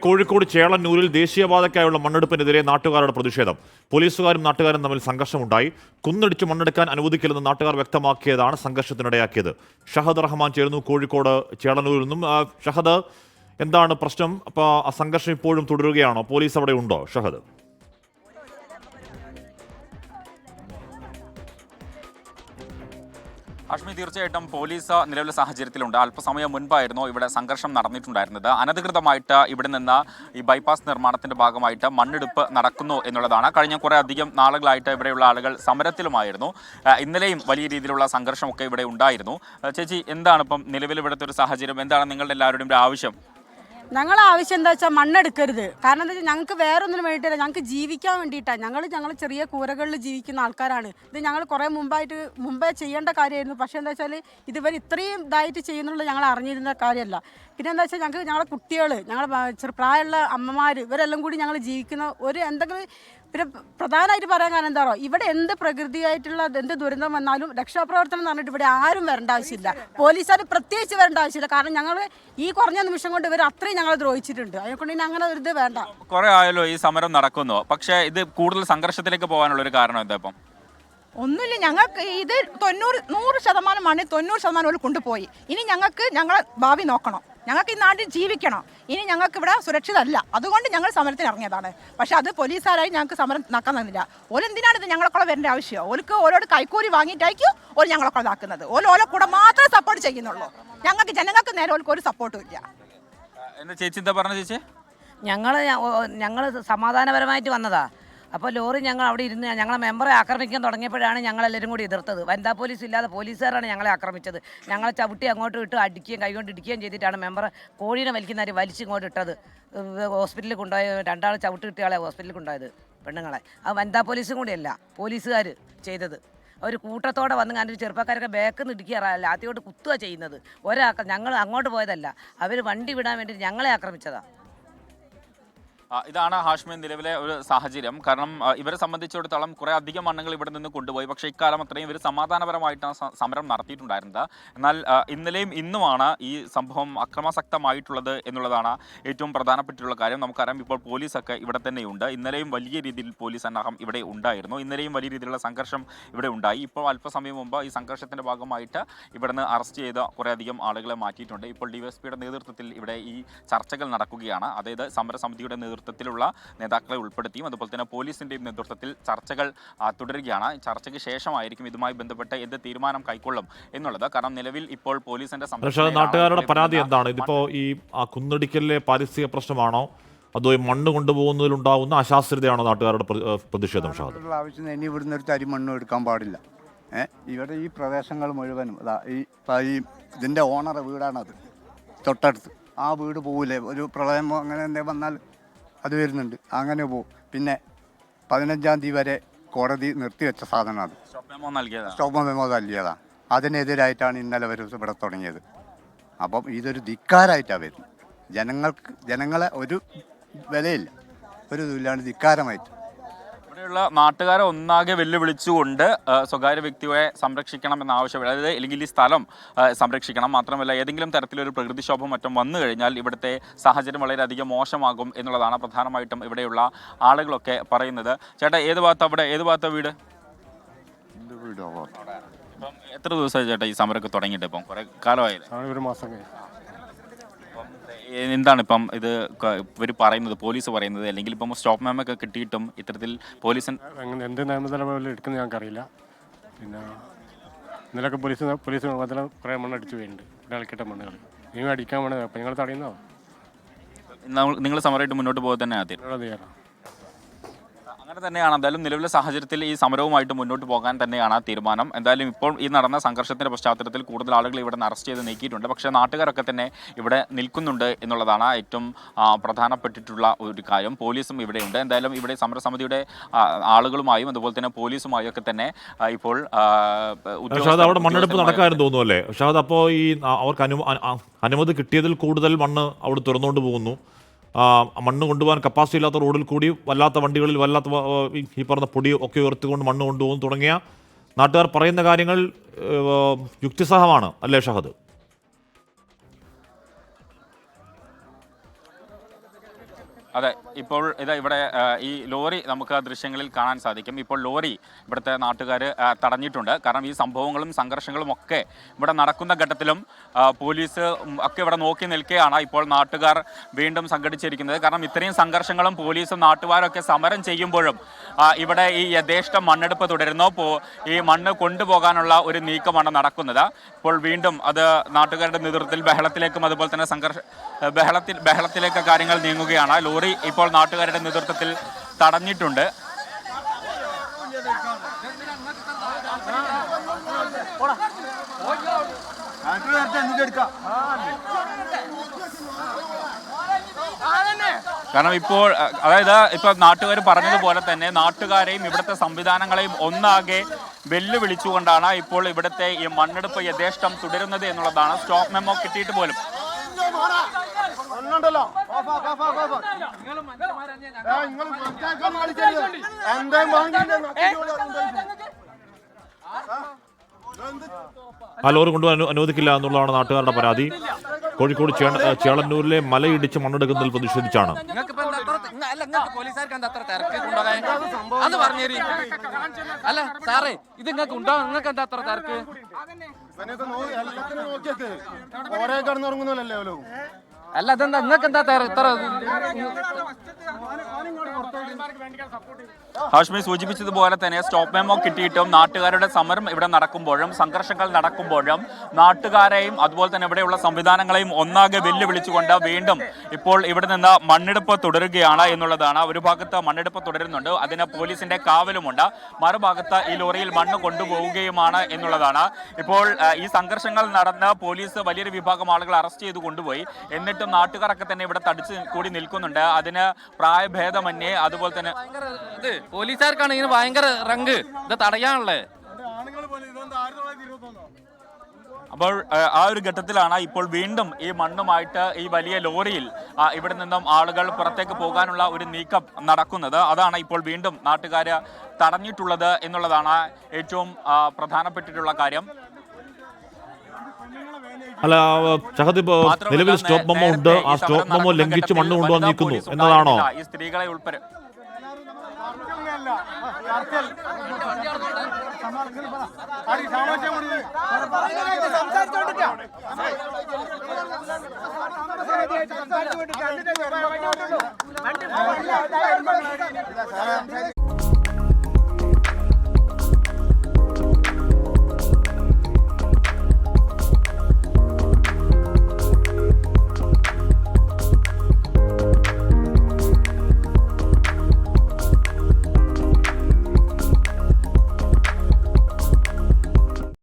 കോഴിക്കോട് ചേളന്നൂരിൽ ദേശീയപാതയ്ക്കായുള്ള മണ്ണെടുപ്പിനെതിരെ നാട്ടുകാരുടെ പ്രതിഷേധം. പോലീസുകാരും നാട്ടുകാരും തമ്മിൽ സംഘർഷമുണ്ടായി. കുന്നിടിച്ച് മണ്ണെടുക്കാൻ അനുവദിക്കില്ലെന്ന് നാട്ടുകാർ വ്യക്തമാക്കിയതാണ് സംഘർഷത്തിനിടയാക്കിയത്. ഷഹദ് റഹ്മാൻ ചേരുന്നു കോഴിക്കോട് ചേളന്നൂരിൽ നിന്നും. ഷഹദ്, എന്താണ് പ്രശ്നം? അപ്പോൾ ആ സംഘർഷം ഇപ്പോഴും തുടരുകയാണോ? പോലീസ് അവിടെ ഉണ്ടോ ഷഹദ്? അഷ്മി, തീർച്ചയായിട്ടും പോലീസ് നിലവിലെ സാഹചര്യത്തിലുണ്ട്. അല്പസമയം മുൻപായിരുന്നു ഇവിടെ സംഘർഷം നടന്നിട്ടുണ്ടായിരുന്നത്. അനധികൃതമായിട്ട് ഇവിടെ നിന്ന് ഈ ബൈപ്പാസ് നിർമ്മാണത്തിന്റെ ഭാഗമായിട്ട് മണ്ണെടുപ്പ് നടക്കുന്നു എന്നുള്ളതാണ്. കഴിഞ്ഞ കുറേ അധികം നാളുകളായിട്ട് ഇവിടെയുള്ള ആളുകൾ സമരത്തിലുമായിരുന്നു. ഇന്നലെയും വലിയ രീതിയിലുള്ള സംഘർഷമൊക്കെ ഇവിടെ ഉണ്ടായിരുന്നു. ചേച്ചി, എന്താണ് ഇപ്പം നിലവിൽ ഇവിടുത്തെ ഒരു സാഹചര്യം? എന്താണ് നിങ്ങളുടെ എല്ലാവരുടെയും ഒരു ആവശ്യം? ഞങ്ങളെ ആവശ്യം എന്താ വെച്ചാൽ മണ്ണെടുക്കരുത്. കാരണം എന്താ വെച്ചാൽ ഞങ്ങൾക്ക് വേറെ ഒന്നിനും വേണ്ടിയില്ല, ഞങ്ങൾക്ക് ജീവിക്കാൻ വേണ്ടിയിട്ടാണ്. ഞങ്ങൾ ചെറിയ കൂരകളിൽ ജീവിക്കുന്ന ആൾക്കാരാണ്. ഇത് ഞങ്ങൾ കുറേ മുമ്പേ ചെയ്യേണ്ട കാര്യമായിരുന്നു. പക്ഷേ എന്താ വെച്ചാൽ ഇതുവരെ ഇത്രയും ഇതായിട്ട് ചെയ്യുന്നുള്ള ഞങ്ങൾ അറിഞ്ഞിരുന്ന കാര്യമല്ല. പിന്നെ എന്താ വെച്ചാൽ ഞങ്ങളുടെ കുട്ടികൾ, ചെറുപ്രായമുള്ള അമ്മമാർ, ഇവരെല്ലാം കൂടി ഞങ്ങൾ ജീവിക്കുന്ന ഒരു എന്തെങ്കിലും. പിന്നെ പ്രധാനമായിട്ട് പറയാൻ കാരണം എന്താണോ, ഇവിടെ എന്ത് പ്രകൃതിയായിട്ടുള്ള എന്ത് ദുരന്തം വന്നാലും രക്ഷാപ്രവർത്തനം എന്ന് പറഞ്ഞിട്ട് ഇവിടെ ആരും വരേണ്ട ആവശ്യമില്ല. പോലീസുകാർ പ്രത്യേകിച്ച് വരേണ്ട ആവശ്യമില്ല. കാരണം ഞങ്ങൾ ഈ കുറഞ്ഞ നിമിഷം കൊണ്ട് ഇവർ അത്രയും ഞങ്ങൾ ദ്രോഹിച്ചിട്ടുണ്ട്. അതുകൊണ്ട് ഇനി അങ്ങനെ ഒരു ഇത് വേണ്ട. കുറെ ആയല്ലോ ഈ സമരം നടക്കുന്നു, പക്ഷേ ഇത് കൂടുതൽ സംഘർഷത്തിലേക്ക് പോകാനുള്ള ഒരു കാരണം എന്താ? ഇപ്പം ഒന്നുമില്ല, ഞങ്ങൾക്ക് ഇത് 100% മണ്ണ് 90% കൊണ്ടുപോയി. ഇനി ഞങ്ങൾക്ക് ഞങ്ങളെ ഭാവി നോക്കണം. ഞങ്ങൾക്ക് ഈ നാട്ടിൽ ജീവിക്കണം. ഇനി ഞങ്ങൾക്ക് ഇവിടെ സുരക്ഷിതമല്ല. അതുകൊണ്ട് ഞങ്ങൾ സമരത്തിന് ഇറങ്ങിയതാണ്. പക്ഷെ അത് പോലീസുകാരായി ഞങ്ങൾക്ക് സമരം നടക്കാൻ തന്നില്ല. ഓലെന്തിനാണ് ഇത് ഞങ്ങളെക്കുള്ള വരേണ്ട ആവശ്യം? ഓരോട് കൈക്കൂലി വാങ്ങിയിട്ടായിരിക്കും ഓല് ഞങ്ങളെക്കുള്ള ഇതാക്കുന്നത്. ഓലെ കൂടെ മാത്രമേ സപ്പോർട്ട് ചെയ്യുന്നുള്ളൂ. ഞങ്ങൾക്ക് ജനങ്ങൾക്ക് നേരെ ഓൽക്ക് ഒരു സപ്പോർട്ടും ഇല്ല. എന്താ ചേച്ചി എന്താ പറഞ്ഞ? ചേച്ചി, ഞങ്ങൾ സമാധാനപരമായിട്ട് വന്നതാ. അപ്പോൾ ലോറി ഞങ്ങൾ അവിടെ ഇരുന്ന് ഞങ്ങളെ മെമ്പറെ ആക്രമിക്കാൻ തുടങ്ങിയപ്പോഴാണ് ഞങ്ങളെല്ലാവരും കൂടി എതിർത്തത്. വനിതാ പോലീസ് ഇല്ലാതെ പോലീസുകാരാണ് ഞങ്ങളെ ആക്രമിച്ചത്. ഞങ്ങളെ ചവിട്ടി അങ്ങോട്ട് ഇട്ട് അടിക്കുകയും കൈകൊണ്ട് ഇടിക്കുകയും ചെയ്തിട്ടാണ് മെമ്പറെ കോഴീനെ വലിക്കുന്നവർ വലിച്ചിങ്ങോട്ട് ഇട്ടത്. ഹോസ്പിറ്റലിൽ കൊണ്ടുപോയ 2 ആൾ ചവിട്ട് കിട്ടിയ ഹോസ്പിറ്റലിൽ കൊണ്ടുപോയത് പെണ്ണുങ്ങളെ. അത് വനിതാ പോലീസും കൂടിയല്ല, പോലീസുകാർ ചെയ്തത്. അവർ കൂട്ടത്തോടെ വന്ന് കണ്ടിട്ട് ചെറുപ്പക്കാരൊക്കെ ബാക്കിൽ നിന്ന് ഇടിക്കാറല്ല, ആദ്യമായിട്ട് കുത്തുക ചെയ്യുന്നത്. ഞങ്ങൾ അങ്ങോട്ട് പോയതല്ല, അവർ വണ്ടി വിടാൻ വേണ്ടി ഞങ്ങളെ ആക്രമിച്ചതാണ്. ഇതാണ് ഹാഷ്മി നിലവിലെ ഒരു സാഹചര്യം. കാരണം ഇവരെ സംബന്ധിച്ചിടത്തോളം കുറേ അധികം മണ്ണുകൾ ഇവിടെ നിന്ന് കൊണ്ടുപോയി. പക്ഷേ ഇക്കാലം അത്രയും ഇവർ സമാധാനപരമായിട്ടാണ് സമരം നടത്തിയിട്ടുണ്ടായിരുന്നത്. എന്നാൽ ഇന്നലെയും ഇന്നുമാണ് ഈ സംഭവം അക്രമാസക്തമായിട്ടുള്ളത് എന്നുള്ളതാണ് ഏറ്റവും പ്രധാനപ്പെട്ടുള്ള കാര്യം. നമുക്കറിയാം, ഇപ്പോൾ പോലീസൊക്കെ ഇവിടെ തന്നെയുണ്ട്. ഇന്നലെയും വലിയ രീതിയിൽ പോലീസ് സന്നാഹം ഇവിടെ ഉണ്ടായിരുന്നു. ഇന്നലെയും വലിയ രീതിയിലുള്ള സംഘർഷം ഇവിടെ ഉണ്ടായി. ഇപ്പോൾ അല്പസമയം മുമ്പ് ഈ സംഘർഷത്തിൻ്റെ ഭാഗമായിട്ട് ഇവിടുന്ന് അറസ്റ്റ് ചെയ്ത കുറേ അധികം ആളുകളെ മാറ്റിയിട്ടുണ്ട്. ഇപ്പോൾ DYSPയുടെ നേതൃത്വത്തിൽ ഇവിടെ ഈ ചർച്ചകൾ നടക്കുകയാണ്. അതായത് സമരസമിതിയുടെ നേതൃത്വത്തിലുള്ള നേതാക്കളെ ഉൾപ്പെടുത്തിയും അതുപോലെ തന്നെ പോലീസിന്റെയും നേതൃത്വത്തിൽ ചർച്ചകൾ തുടരുകയാണ്. ചർച്ചയ്ക്ക് ശേഷമായിരിക്കും ഇതുമായി ബന്ധപ്പെട്ട് എന്ത് തീരുമാനം കൈക്കൊള്ളും എന്നുള്ളത്. കാരണം നിലവിൽ ഇപ്പോൾ പോലീസിന്റെ നാട്ടുകാരുടെ പരാതി എന്താണ്? ഇതിപ്പോ ഈ കുന്നിടിക്കലിലെ പാരിസ്ഥിതിക പ്രശ്നമാണോ, അതോ മണ്ണ് കൊണ്ടുപോകുന്നതിലുണ്ടാവുന്ന അശാസ്ത്രതയാണോ നാട്ടുകാരുടെ പ്രതിഷേധം? ആവശ്യം ഇനി ഇവിടുന്ന് ഒരു തരി മണ്ണും എടുക്കാൻ പാടില്ല. ഇവിടെ ഈ പ്രദേശങ്ങൾ മുഴുവനും ഈ ഇതിന്റെ ഓണറെ വീടാണത്, തൊട്ടടുത്ത്. ആ വീട് പോകില്ലേ, ഒരു പ്രളയമോ അങ്ങനെ എന്തെങ്കിലും വന്നാൽ അത് വരുന്നുണ്ട്, അങ്ങനെ പോകും. പിന്നെ 15-ാം തീയതി വരെ കോടതി നിർത്തിവെച്ച സാധനം അത് സ്റ്റോപ്പ് മെമ്മോ നൽകിയതാണ്. അതിനെതിരായിട്ടാണ് ഇന്നലെ ഇവിടെ തുടങ്ങിയത്. അപ്പം ഇതൊരു ധിക്കാരമായിട്ടാണ് വരുന്നത്. ജനങ്ങളെ ഒരു വിലയില്ല, ഒരു ഇല്ലാണ്ട് ധിക്കാരമായിട്ട് ഇവിടെയുള്ള നാട്ടുകാരെ ഒന്നാകെ വെല്ലുവിളിച്ചുകൊണ്ട് സ്വകാര്യ വ്യക്തിയെ സംരക്ഷിക്കണമെന്ന ആവശ്യമില്ല. അതായത് അല്ലെങ്കിൽ ഈ സ്ഥലം സംരക്ഷിക്കണം. മാത്രമല്ല, ഏതെങ്കിലും തരത്തിലൊരു പ്രകൃതിക്ഷോഭം മറ്റും വന്നു കഴിഞ്ഞാൽ ഇവിടുത്തെ സാഹചര്യം വളരെയധികം മോശമാകും എന്നുള്ളതാണ് പ്രധാനമായിട്ടും ഇവിടെയുള്ള ആളുകളൊക്കെ പറയുന്നത്. ചേട്ടാ, ഏത് ഭാഗത്താ വീട്? ഇപ്പം എത്ര ദിവസമായി ചേട്ടാ ഈ സമരമൊക്കെ തുടങ്ങിയിട്ട്? ഇപ്പം കുറെ കാലമായില്ലേ? ഒരു മാസം. എന്താണ് ഇപ്പം ഇത് ഇവർ പറയുന്നത്, പോലീസ് പറയുന്നത്? അല്ലെങ്കിൽ ഇപ്പം സ്റ്റോപ്പ് മെമ്മോ ഒക്കെ കിട്ടിയിട്ടും ഇത്തരത്തിൽ പോലീസ് എന്ത് നിയമനിലപാടിൽ എടുക്കുന്നത് ഞങ്ങൾക്കറിയില്ല. പിന്നെ ഇന്നലൊക്കെ പോലീസ് കുറേ മണ്ണ് അടിച്ചു പോയിട്ടുണ്ട്. ഇവിടെ ഇളക്കിട്ട മണ്ണുകൾ നിങ്ങൾ അടിക്കാൻ വേണത്. അപ്പം നിങ്ങൾ തടയുന്നോ? നിങ്ങൾ സമരമായിട്ട് മുന്നോട്ട് പോകാൻ തന്നെ ആദ്യം അങ്ങനെ തന്നെയാണ്. എന്തായാലും നിലവിലെ സാഹചര്യത്തിൽ ഈ സമരവുമായിട്ട് മുന്നോട്ട് പോകാൻ തന്നെയാണ് തീരുമാനം. എന്തായാലും ഇപ്പോൾ ഈ നടന്ന സംഘർഷത്തിന്റെ പശ്ചാത്തലത്തിൽ കൂടുതൽ ആളുകൾ ഇവിടെ അറസ്റ്റ് ചെയ്ത് നീക്കിയിട്ടുണ്ട്. പക്ഷേ നാട്ടുകാരൊക്കെ തന്നെ ഇവിടെ നിൽക്കുന്നുണ്ട് എന്നുള്ളതാണ് ഏറ്റവും പ്രധാനപ്പെട്ടിട്ടുള്ള ഒരു കാര്യം. പോലീസും ഇവിടെയുണ്ട്. എന്തായാലും ഇവിടെ സമരസമിതിയുടെ ആളുകളുമായും അതുപോലെ തന്നെ പോലീസുമായും ഒക്കെ തന്നെ ഇപ്പോൾ അവിടെ മണ്ണെടുപ്പ് നടക്കാമെന്ന് തോന്നുന്നു അല്ലേ ഷാദ്? അപ്പോൾ ഈ അവർക്ക് അനുമതി കിട്ടിയതിൽ കൂടുതൽ മണ്ണ് അവിടെ തുറന്നുകൊണ്ട് പോകുന്നു. മണ്ണ് കൊണ്ടുപോകാൻ കപ്പാസിറ്റി ഇല്ലാത്ത റോഡിൽ കൂടി വല്ലാത്ത വണ്ടികളിൽ ഈ പറഞ്ഞ പൊടി ഒക്കെ ഉയർത്തിക്കൊണ്ട് മണ്ണ് കൊണ്ടുപോകും തുടങ്ങിയ നാട്ടുകാർ പറയുന്ന കാര്യങ്ങൾ യുക്തിസഹമാണ് അല്ലേ ഷഹദ്? അതെ, ഇപ്പോൾ ഇവിടെ ഈ ലോറി നമുക്ക് ദൃശ്യങ്ങളിൽ കാണാൻ സാധിക്കും. ഇപ്പോൾ ലോറി ഇവിടുത്തെ നാട്ടുകാർ തടഞ്ഞിട്ടുണ്ട്. കാരണം ഈ സംഭവങ്ങളും സംഘർഷങ്ങളും ഒക്കെ ഇവിടെ നടക്കുന്ന ഘട്ടത്തിലും പോലീസ് ഒക്കെ ഇവിടെ നോക്കി നിൽക്കുകയാണ് ഇപ്പോൾ നാട്ടുകാർ വീണ്ടും സംഘടിച്ചിരിക്കുന്നത്. കാരണം ഇത്രയും സംഘർഷങ്ങളും പോലീസും നാട്ടുകാരൊക്കെ സമരം ചെയ്യുമ്പോഴും ഇവിടെ ഈ യഥേഷ്ടം മണ്ണെടുപ്പ് തുടരുന്നു. ഈ മണ്ണ് കൊണ്ടുപോകാനുള്ള ഒരു നീക്കമാണ് നടക്കുന്നത്. ഇപ്പോൾ വീണ്ടും അത് നാട്ടുകാരുടെ നേതൃത്വത്തിൽ ബഹളത്തിലേക്കും അതുപോലെ തന്നെ ബഹളത്തിലേക്ക് കാര്യങ്ങൾ നീങ്ങുകയാണ്. ലോറി ഇപ്പോൾ നാട്ടുകാരുടെ നേതൃത്വത്തിൽ തടഞ്ഞിട്ടുണ്ട്. കാരണം ഇപ്പോൾ ഇപ്പോൾ നാട്ടുകാർ പറഞ്ഞതുപോലെ തന്നെ നാട്ടുകാരെയും ഇവിടുത്തെ സംവിധാനങ്ങളെയും ഒന്നാകെ വെല്ലുവിളിച്ചുകൊണ്ടാണ് ഇപ്പോൾ ഇവിടുത്തെ ഈ മണ്ണെടുപ്പ് യഥേഷ്ടം തുടരുന്നത് എന്നുള്ളതാണ്. സ്റ്റോപ്പ് മെമ്മോ കിട്ടിയിട്ട് പോലും ആ ലോറി കൊണ്ടുപോകാൻ അനുവദിക്കില്ല എന്നുള്ളതാണ് നാട്ടുകാരുടെ പരാതി. കോഴിക്കോട് ചേളന്നൂരിലെ മലയിടിച്ച് മണ്ണെടുക്കുന്നതിൽ പ്രതിഷേധിച്ചാണ്. അത് പറഞ്ഞു അല്ല സാറേ, ഇത് നിങ്ങൾക്ക് ഉണ്ടോ? നിങ്ങൾക്ക് എന്താ അത്ര തിരക്ക്? അല്ല അതെന്താ നിങ്ങൾക്ക് എന്താ ഇത്ര? ഹാഷ്മി സൂചിപ്പിച്ചതുപോലെ തന്നെ സ്റ്റോപ്പ് മെമ്മോ കിട്ടിയിട്ടും നാട്ടുകാരുടെ സമരം ഇവിടെ നടക്കുമ്പോഴും സംഘർഷങ്ങൾ നടക്കുമ്പോഴും നാട്ടുകാരെയും അതുപോലെ തന്നെ ഇവിടെയുള്ള സംവിധാനങ്ങളെയും ഒന്നാകെ വെല്ലുവിളിച്ചുകൊണ്ട് വീണ്ടും ഇപ്പോൾ ഇവിടെ നിന്ന് മണ്ണെടുപ്പ് തുടരുകയാണ് എന്നുള്ളതാണ്. ഒരു ഭാഗത്ത് മണ്ണെടുപ്പ് തുടരുന്നുണ്ട്, അതിന് പോലീസിന്റെ കാവലുമുണ്ട്. മറുഭാഗത്ത് ഈ ലോറിയിൽ മണ്ണ് കൊണ്ടുപോവുകയുമാണ് എന്നുള്ളതാണ്. ഇപ്പോൾ ഈ സംഘർഷങ്ങൾ നടന്ന് പോലീസ് വലിയൊരു വിഭാഗം ആളുകൾ അറസ്റ്റ് ചെയ്ത് കൊണ്ടുപോയി. എന്നിട്ടും നാട്ടുകാരൊക്കെ തന്നെ ഇവിടെ തടിച്ച് കൂടി നിൽക്കുന്നുണ്ട്. അതിന് പ്രായഭേദമന്യേ അതുപോലെ തന്നെ പോലീസുകാർക്കാണ് ഇതിന് ഭയങ്കര റങ്ക് ഇത് തടയാനുള്ളത്. അപ്പോൾ ആ ഒരു ഘട്ടത്തിലാണ് ഇപ്പോൾ വീണ്ടും ഈ മണ്ണുമായിട്ട് ഈ വലിയ ലോറിയിൽ ഇവിടെ നിന്നും ആളുകൾ പുറത്തേക്ക് പോകാനുള്ള ഒരു നീക്കം നടക്കുന്നത്. അതാണ് ഇപ്പോൾ വീണ്ടും നാട്ടുകാർ തടഞ്ഞിട്ടുള്ളത് എന്നുള്ളതാണ് ഏറ്റവും പ്രധാനപ്പെട്ടിട്ടുള്ള കാര്യം. അല്ല ഷഹദ്, നിലവിൽ സ്റ്റോപ്പ് മെമ്മോ ഉണ്ട്. ആ സ്റ്റോപ്പ് മെമ്മോ ലംഘിച്ച് മണ്ണ് കൊണ്ടുവന്നിരിക്കുന്നു എന്നതാണോ? ഈ സ്ത്രീകളെ ഉൾപ്പെടെ സംസാരിച്ചോണ്ടിരിക്കുക